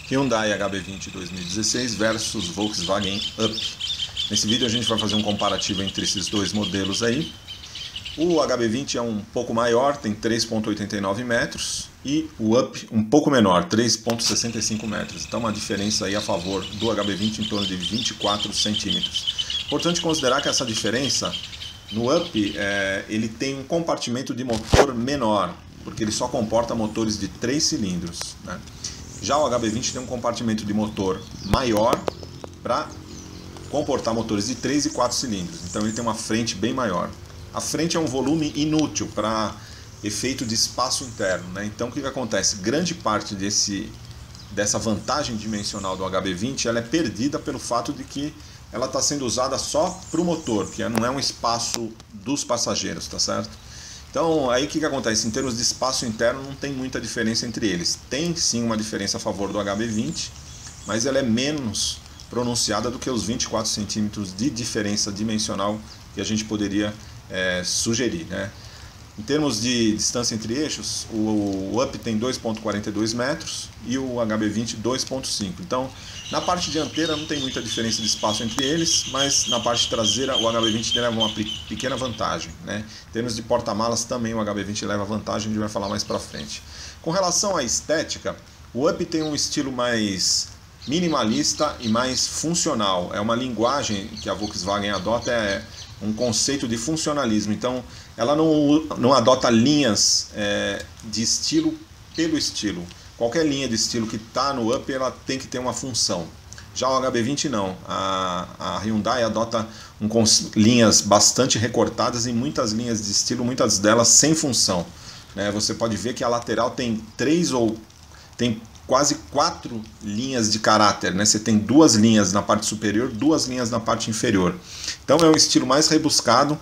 Hyundai HB20 2016 versus Volkswagen Up. Nesse vídeo a gente vai fazer um comparativo entre esses dois modelos aí. O HB20 é um pouco maior, tem 3,89 metros, e o Up um pouco menor, 3,65 metros. Então uma diferença aí a favor do HB20 em torno de 24 centímetros. Importante considerar que essa diferença no Up, ele tem um compartimento de motor menor, porque ele só comporta motores de 3 cilindros, né? Já o HB20 tem um compartimento de motor maior para comportar motores de 3 e 4 cilindros, então ele tem uma frente bem maior. A frente é um volume inútil para efeito de espaço interno, né? Então o que acontece? Grande parte dessa vantagem dimensional do HB20 ela é perdida pelo fato de que ela está sendo usada só para o motor, que não é um espaço dos passageiros, tá certo? Então aí o que acontece? Em termos de espaço interno não tem muita diferença entre eles. Tem sim uma diferença a favor do HB20, mas ela é menos pronunciada do que os 24 centímetros de diferença dimensional que a gente poderia sugerir, né? Em termos de distância entre eixos, o Up tem 2,42 metros e o HB20 2,5. Então, na parte dianteira não tem muita diferença de espaço entre eles, mas na parte traseira o HB20 leva uma pequena vantagem, né? Em termos de porta-malas também o HB20 leva vantagem, a gente vai falar mais pra frente. Com relação à estética, o Up tem um estilo mais minimalista e mais funcional. É uma linguagem que a Volkswagen adota, um conceito de funcionalismo. Então ela não adota linhas de estilo pelo estilo. Qualquer linha de estilo que está no Up ela tem que ter uma função. Já o HB20 não. A Hyundai adota linhas bastante recortadas e muitas linhas de estilo, muitas delas sem função, né? Você pode ver que a lateral tem quase 4 linhas de caráter, né? Você tem 2 linhas na parte superior, 2 linhas na parte inferior. Então é um estilo mais rebuscado,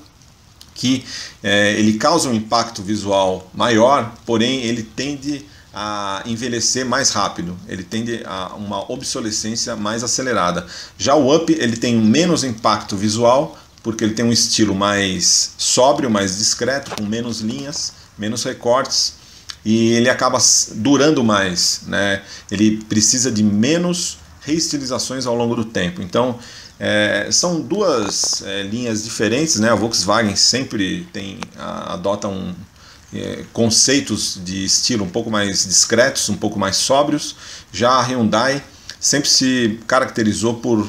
que ele causa um impacto visual maior, porém ele tende a envelhecer mais rápido, ele tende a uma obsolescência mais acelerada. Já o Up ele tem menos impacto visual, porque ele tem um estilo mais sóbrio, mais discreto, com menos linhas, menos recortes, e ele acaba durando mais, né? Ele precisa de menos reestilizações ao longo do tempo. Então são duas linhas diferentes, né? A Volkswagen sempre adota conceitos de estilo um pouco mais discretos, um pouco mais sóbrios. Já a Hyundai sempre se caracterizou por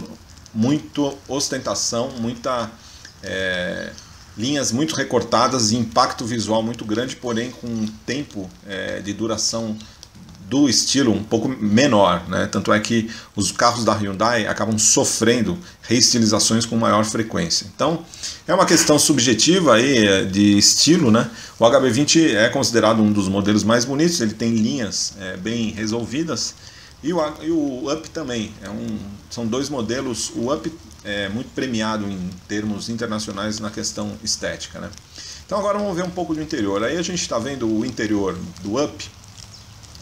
muita ostentação, linhas muito recortadas e impacto visual muito grande, porém com um tempo de duração do estilo um pouco menor, né? Tanto é que os carros da Hyundai acabam sofrendo reestilizações com maior frequência. Então é uma questão subjetiva aí de estilo, né? O HB20 é considerado um dos modelos mais bonitos, ele tem linhas bem resolvidas, e o Up também são dois modelos. O Up é muito premiado em termos internacionais na questão estética, né? Então agora vamos ver um pouco do interior. Aí a gente está vendo o interior do Up,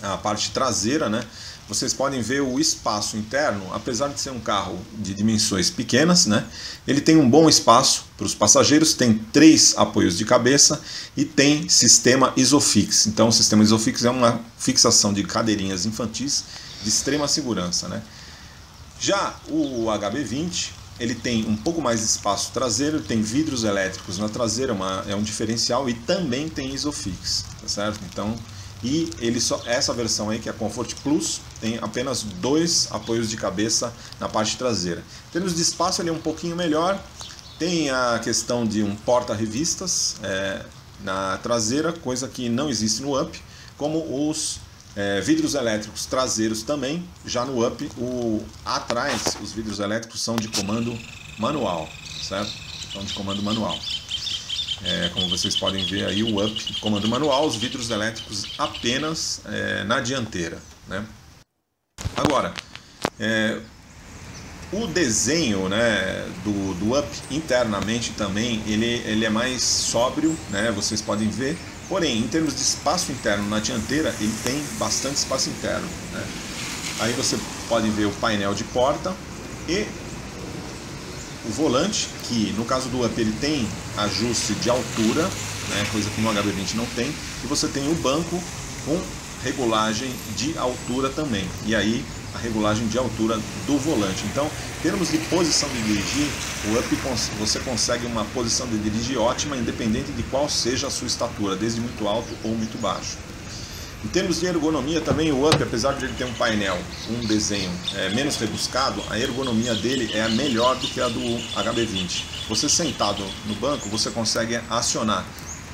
a parte traseira, né? Vocês podem ver o espaço interno, apesar de ser um carro de dimensões pequenas, né? Ele tem um bom espaço para os passageiros, tem 3 apoios de cabeça e tem sistema Isofix. Então o sistema Isofix é uma fixação de cadeirinhas infantis de extrema segurança, né? Já o HB20 ele tem um pouco mais de espaço traseiro, tem vidros elétricos na traseira, é um diferencial, e também tem Isofix, tá certo? Então, essa versão aí, que é a Comfort Plus, tem apenas 2 apoios de cabeça na parte traseira. Em termos de espaço ele é um pouquinho melhor, tem a questão de um porta-revistas na traseira, coisa que não existe no Up, como os vidros elétricos traseiros também. Já no Up, atrás, os vidros elétricos são de comando manual, certo? São de comando manual. Como vocês podem ver aí, o Up, comando manual, os vidros elétricos apenas na dianteira, né? Agora, o desenho, né, do Up internamente também, ele é mais sóbrio, né? Vocês podem ver. Porém, em termos de espaço interno na dianteira, ele tem bastante espaço interno, né? Aí você pode ver o painel de porta e o volante, que no caso do Up ele tem ajuste de altura, né, coisa que no HB20 não tem, e você tem o banco com regulagem de altura também. E aí a regulagem de altura do volante. Então, em termos de posição de dirigir, o Up você consegue uma posição de dirigir ótima, independente de qual seja a sua estatura, desde muito alto ou muito baixo. Em termos de ergonomia também, o Up, apesar de ele ter um painel, um desenho menos rebuscado, a ergonomia dele é melhor do que a do HB20. Você sentado no banco, você consegue acionar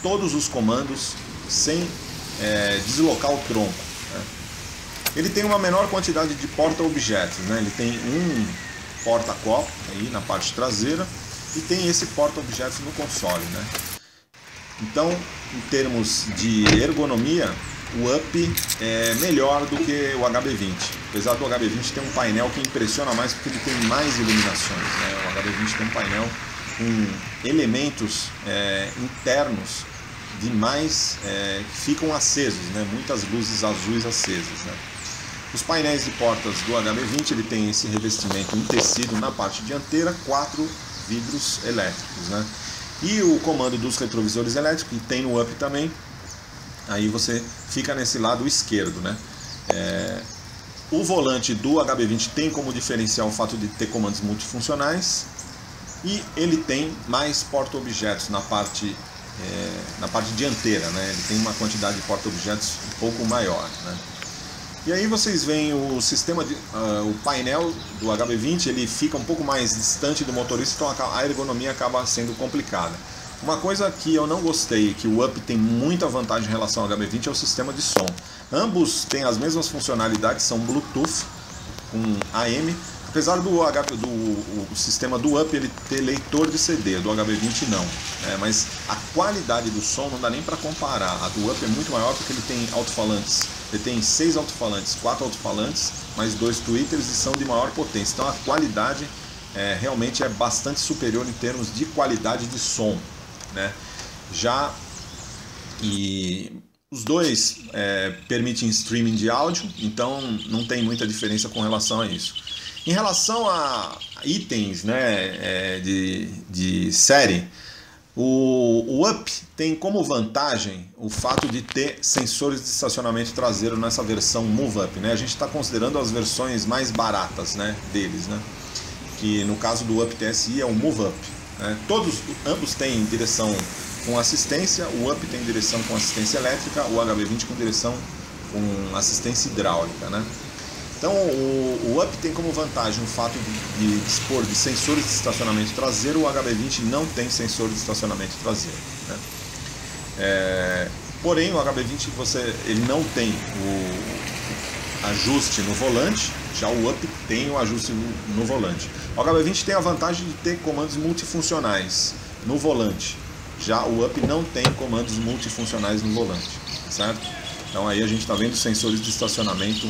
todos os comandos sem deslocar o tronco, né? Ele tem uma menor quantidade de porta-objetos, né? Ele tem um porta-copo aí na parte traseira e tem esse porta-objetos no console, né? Então, em termos de ergonomia, o Up é melhor do que o HB20. Apesar do HB20 ter um painel que impressiona mais porque ele tem mais iluminações, né? O HB20 tem um painel com elementos internos demais que ficam acesos, né? Muitas luzes azuis acesas, né? Os painéis de portas do HB20 ele tem esse revestimento em tecido na parte dianteira, 4 vidros elétricos, né? E o comando dos retrovisores elétricos, que tem no Up também, aí você fica nesse lado esquerdo, né? O volante do HB20 tem como diferencial o fato de ter comandos multifuncionais e ele tem mais porta-objetos na parte dianteira, né? Ele tem uma quantidade de porta-objetos um pouco maior, né? E aí vocês veem o sistema o painel do HB20, ele fica um pouco mais distante do motorista, então a ergonomia acaba sendo complicada. Uma coisa que eu não gostei, que o Up tem muita vantagem em relação ao HB20, é o sistema de som. Ambos têm as mesmas funcionalidades, são Bluetooth com AM, apesar do sistema do Up ele ter leitor de CD, do HB20 não, mas a qualidade do som não dá nem para comparar. A do Up é muito maior porque ele tem alto-falantes, ele tem 6 alto-falantes, 4 alto-falantes, mais 2 tweeters e são de maior potência, então a qualidade realmente é bastante superior em termos de qualidade de som, né? E os dois permitem streaming de áudio, então não tem muita diferença com relação a isso. Em relação a itens, né, de série, o Up tem como vantagem o fato de ter sensores de estacionamento traseiro nessa versão Move Up, né? A gente está considerando as versões mais baratas, né, deles, né? Que no caso do Up TSI é o Move Up, né? Ambos têm direção com assistência, o Up tem direção com assistência elétrica, o HB20 com direção com assistência hidráulica, né? Então o Up tem como vantagem o fato de dispor de sensores de estacionamento traseiro, o HB20 não tem sensor de estacionamento traseiro, né? Porém o HB20 ele não tem o ajuste no volante, já o Up tem o ajuste no volante. O HB20 tem a vantagem de ter comandos multifuncionais no volante, já o Up não tem comandos multifuncionais no volante, certo? Então aí a gente está vendo sensores de estacionamento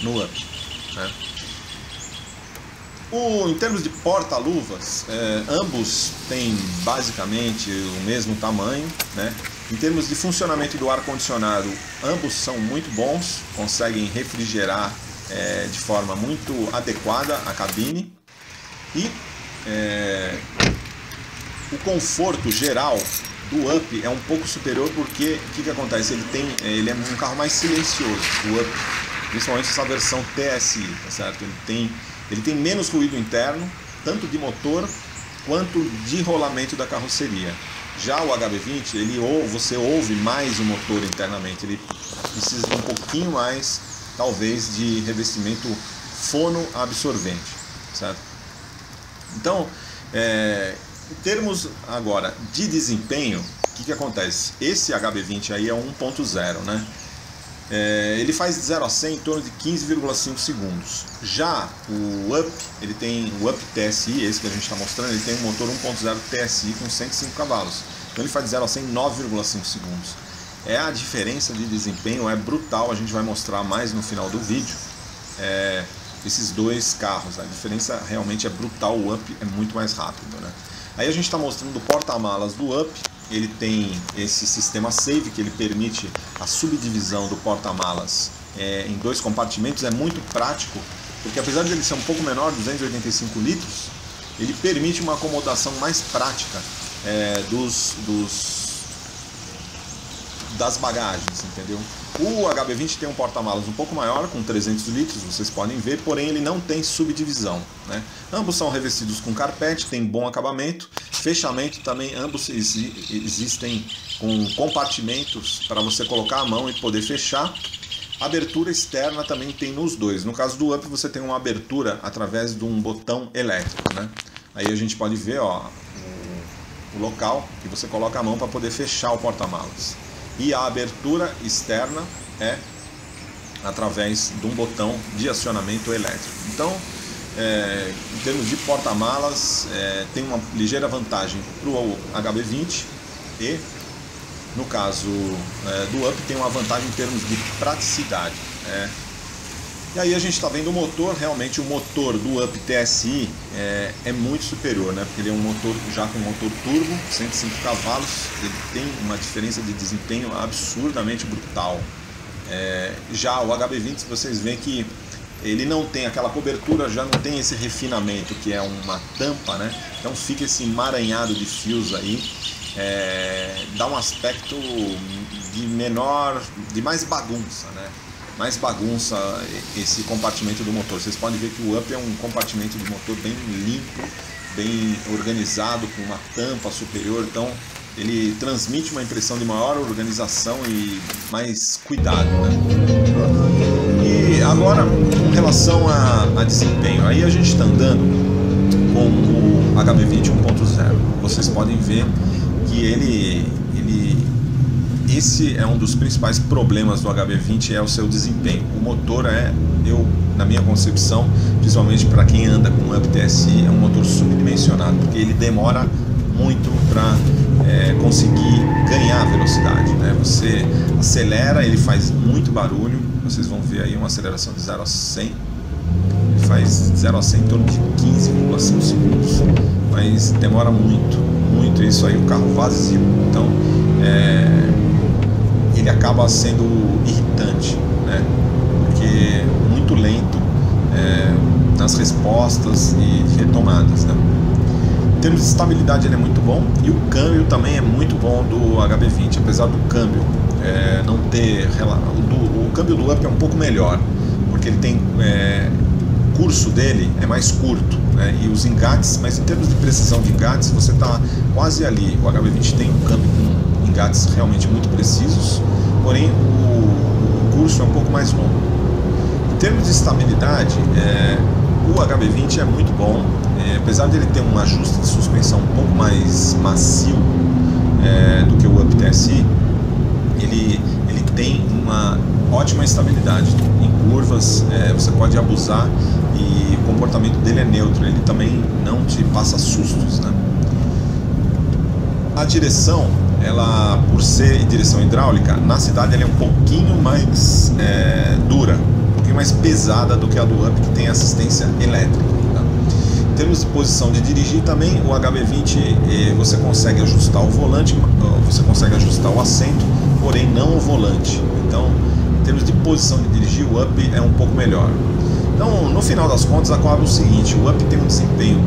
no Up, né? Em termos de porta-luvas, ambos têm basicamente o mesmo tamanho, né? Em termos de funcionamento do ar-condicionado, ambos são muito bons, conseguem refrigerar de forma muito adequada a cabine. E o conforto geral do Up é um pouco superior porque o que acontece? Ele é um carro mais silencioso, o Up, principalmente essa versão TSI, tá certo? Ele tem menos ruído interno, tanto de motor quanto de rolamento da carroceria. Já o HB20, você ouve mais o motor internamente, ele precisa de um pouquinho mais, talvez, de revestimento fonoabsorvente, certo? Então, em termos agora de desempenho, o que acontece? Esse HB20 aí é 1.0, né? Ele faz de 0 a 100 em torno de 15,5 segundos. Já o Up, ele tem o Up TSI, esse que a gente está mostrando, ele tem um motor 1.0 TSI com 105 cavalos. Então ele faz de 0 a 100 em 9,5 segundos. A diferença de desempenho é brutal, a gente vai mostrar mais no final do vídeo. Esses dois carros, a diferença realmente é brutal, o Up é muito mais rápido, né? Aí a gente está mostrando o porta-malas do Up. Ele tem esse sistema Save que ele permite a subdivisão do porta-malas em 2 compartimentos. É muito prático, porque apesar de ele ser um pouco menor, 285 litros, ele permite uma acomodação mais prática das bagagens, entendeu? O HB20 tem um porta-malas um pouco maior, com 300 litros, vocês podem ver, porém ele não tem subdivisão, né? Ambos são revestidos com carpete, tem bom acabamento, fechamento também, ambos existem com compartimentos para você colocar a mão e poder fechar. Abertura externa também tem nos dois. No caso do Up você tem uma abertura através de um botão elétrico, né? Aí a gente pode ver, ó, o local que você coloca a mão para poder fechar o porta-malas. E a abertura externa é através de um botão de acionamento elétrico. Então, em termos de porta-malas, tem uma ligeira vantagem para o HB20 e, no caso do Up, tem uma vantagem em termos de praticidade. E aí a gente está vendo o motor, realmente o motor do Up TSI é muito superior, né? Porque ele é um motor já com motor turbo, 105 cavalos, ele tem uma diferença de desempenho absurdamente brutal. Já o HB20, vocês veem que ele não tem aquela cobertura, já não tem esse refinamento que é uma tampa, né? Então fica esse emaranhado de fios aí, dá um aspecto de mais bagunça, né? Mais bagunça esse compartimento do motor. Vocês podem ver que o Up é um compartimento de motor bem limpo, bem organizado, com uma tampa superior, então ele transmite uma impressão de maior organização e mais cuidado, né? E agora, com relação a desempenho, aí a gente está andando com o HB20 1.0. Vocês podem ver que esse é um dos principais problemas do HB20, é o seu desempenho. O motor na minha concepção, principalmente para quem anda com o Up TSI, é um motor subdimensionado, porque ele demora muito para conseguir ganhar velocidade, né? Você acelera, ele faz muito barulho, vocês vão ver aí uma aceleração de 0 a 100, ele faz 0 a 100 em torno de 15,5 segundos, mas demora muito, isso aí o carro vazio, então ele acaba sendo irritante, né? Porque é muito lento nas respostas e retomadas, né? Em termos de estabilidade ele é muito bom, e o câmbio também é muito bom do HB20, apesar do câmbio não ter... O câmbio do Up é um pouco melhor, porque ele tem... o curso dele é mais curto, né? E os engates, mas em termos de precisão de engates, você está quase ali. O HB20 tem um câmbio com engates realmente muito precisos, porém o curso é um pouco mais longo. Em termos de estabilidade, o HB20 é muito bom, apesar de ele ter um ajuste de suspensão um pouco mais macio do que o Up TSI, ele tem uma ótima estabilidade em curvas, você pode abusar e o comportamento dele é neutro, ele também não te passa sustos, né? A direção, ela, por ser direção hidráulica, na cidade ela é um pouquinho mais dura, um pouquinho mais pesada do que a do Up, que tem assistência elétrica, tá? Em termos de posição de dirigir também, o HB20 você consegue ajustar o volante, você consegue ajustar o assento, porém não o volante. Então, em termos de posição de dirigir, o Up é um pouco melhor. Então, no final das contas, acaba o seguinte: o Up tem um desempenho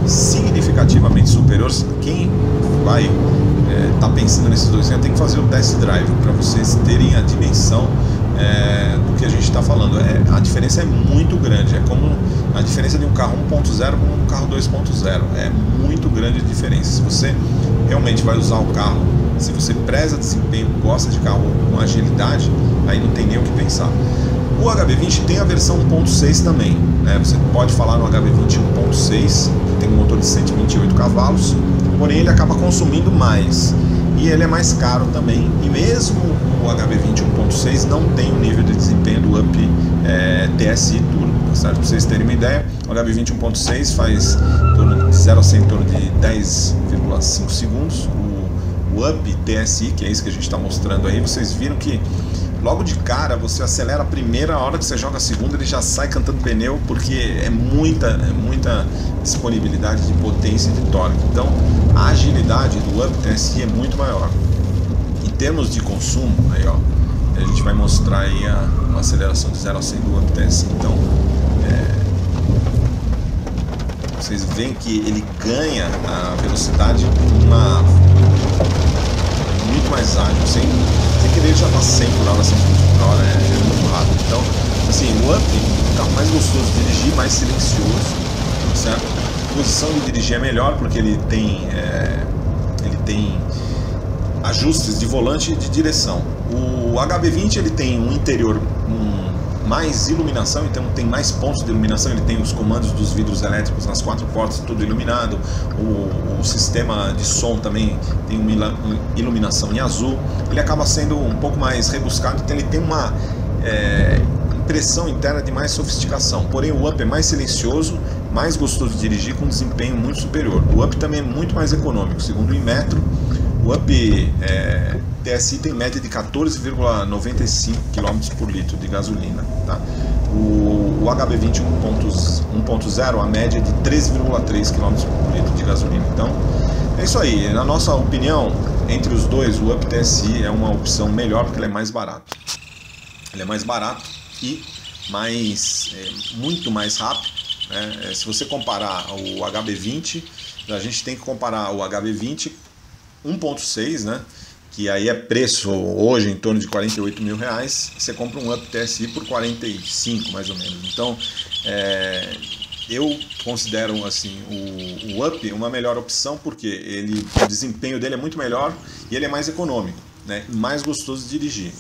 significativamente superior. Quem vai tá pensando nesses dois, tem que fazer o test drive para vocês terem a dimensão do que a gente está falando. A diferença é muito grande, é como a diferença de um carro 1.0 com um carro 2.0, é muito grande a diferença. Se você realmente vai usar o carro, se você preza desempenho, gosta de carro com agilidade, aí não tem nem o que pensar. O HB20 tem a versão 1.6 também, né? Você pode falar no HB20 1.6, que tem um motor de 128 cavalos, porém ele acaba consumindo mais e ele é mais caro também. E mesmo o HB20 1.6 não tem o nível de desempenho do Up TSI Turbo, tá certo? Para vocês terem uma ideia, o HB20 1.6 faz de 0 a 100 em torno de 10,5 segundos. O Up TSI, que é isso que a gente está mostrando aí, vocês viram que logo de cara você acelera a primeira, a hora que você joga a segunda ele já sai cantando pneu, porque é muita disponibilidade de potência e de torque. Então a agilidade do Up TSI é muito maior. Em termos de consumo, aí ó, a gente vai mostrar aí uma aceleração de 0 a 100 do Up TSI. Então vocês veem que ele ganha a velocidade muito mais ágil, sem é que ele já está 100 por hora, 120 por hora, é muito rápido. Então, assim, o Up é um carro mais gostoso de dirigir, mais silencioso, certo? A posição de dirigir é melhor porque ele tem ajustes de volante e de direção. O HB20 ele tem um interior mais iluminação, então tem mais pontos de iluminação, ele tem os comandos dos vidros elétricos nas 4 portas, tudo iluminado, o sistema de som também tem uma iluminação em azul, ele acaba sendo um pouco mais rebuscado, então ele tem uma impressão interna de mais sofisticação, porém o Up é mais silencioso, mais gostoso de dirigir, com um desempenho muito superior. O Up também é muito mais econômico, segundo o Inmetro, o Up TSI tem média de 14,95 km por litro de gasolina, tá? O HB20 1.0, a média é de 13,3 km por litro de gasolina. Então, é isso aí. Na nossa opinião, entre os dois, o Up TSI é uma opção melhor porque ele é mais barato. Ele é mais barato e muito mais rápido, né? Se você comparar o HB20, a gente tem que comparar o HB20 1.6, né? Que aí é preço hoje em torno de R$48 mil, você compra um Up TSI por 45 mais ou menos. Então eu considero assim o Up uma melhor opção porque o desempenho dele é muito melhor e ele é mais econômico, né? Mais gostoso de dirigir.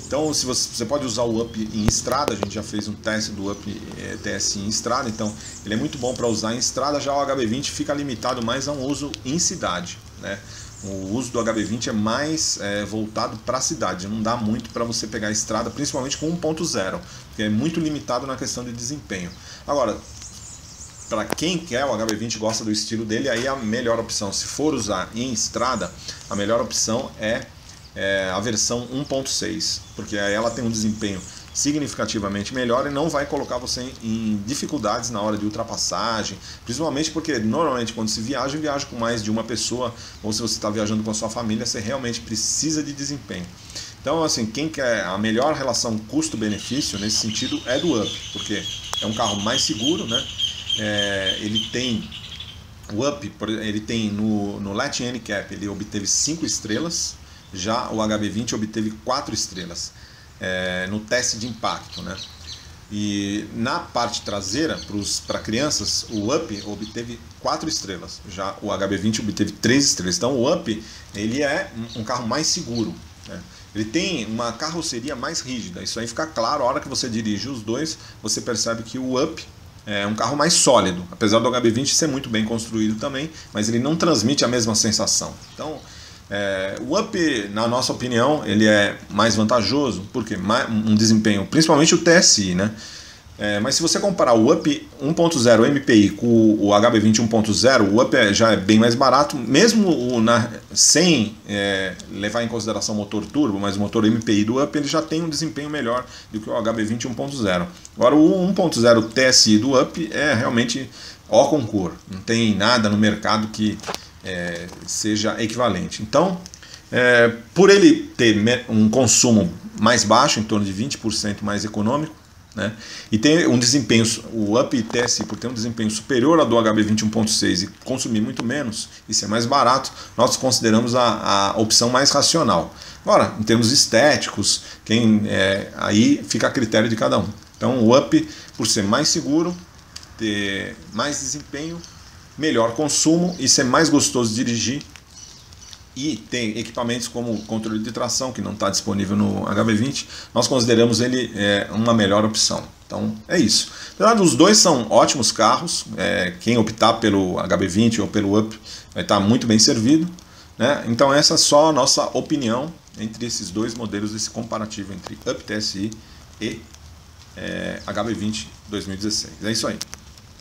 Então se você pode usar o Up em estrada, a gente já fez um teste do Up TSI em estrada, então ele é muito bom para usar em estrada. Já o HB20 fica limitado mais a um uso em cidade, né? O uso do HB20 é mais voltado para a cidade, não dá muito para você pegar a estrada, principalmente com 1.0, porque é muito limitado na questão de desempenho. Agora, para quem quer o HB20 gosta do estilo dele, aí a melhor opção, se for usar em estrada, a melhor opção é a versão 1.6, porque aí ela tem um desempenho significativamente melhor e não vai colocar você em dificuldades na hora de ultrapassagem, principalmente porque normalmente quando se viaja com mais de uma pessoa, ou se você está viajando com a sua família, você realmente precisa de desempenho. Então, assim, quem quer a melhor relação custo-benefício nesse sentido é do Up, porque é um carro mais seguro, né? O Up, ele tem no Latin NCAP, ele obteve 5 estrelas, já o HB20 obteve 4 estrelas. No teste de impacto, né? E na parte traseira, para crianças, o Up obteve 4 estrelas, já o HB20 obteve 3 estrelas. Então o Up ele é um carro mais seguro, né? Ele tem uma carroceria mais rígida, isso aí fica claro. A hora que você dirige os dois, você percebe que o Up é um carro mais sólido, apesar do HB20 ser muito bem construído também, mas ele não transmite a mesma sensação. Então o Up, na nossa opinião, ele é mais vantajoso, porque um desempenho, principalmente o TSI, né? Mas se você comparar o Up 1.0 MPI com o HB20 1.0, o Up já é bem mais barato, mesmo sem levar em consideração o motor turbo, mas o motor MPI do Up ele já tem um desempenho melhor do que o HB20 1.0. Agora o 1.0 TSI do Up é realmente au concurso, não tem nada no mercado que seja equivalente. Então, por ele ter um consumo mais baixo, em torno de 20% mais econômico, né, e ter um desempenho, o Up TSI, por ter um desempenho superior ao do HB20 1.6 e consumir muito menos, e ser mais barato, nós consideramos a opção mais racional. Agora, em termos estéticos, aí fica a critério de cada um. Então, o Up, por ser mais seguro, ter mais desempenho, melhor consumo e ser mais gostoso de dirigir, e tem equipamentos como controle de tração, que não está disponível no HB20, nós consideramos ele uma melhor opção. Então é isso. Os dois são ótimos carros, quem optar pelo HB20 ou pelo Up vai estar muito bem servido, né? Então essa é só a nossa opinião entre esses dois modelos, esse comparativo entre Up TSI e HB20 2016. É isso aí.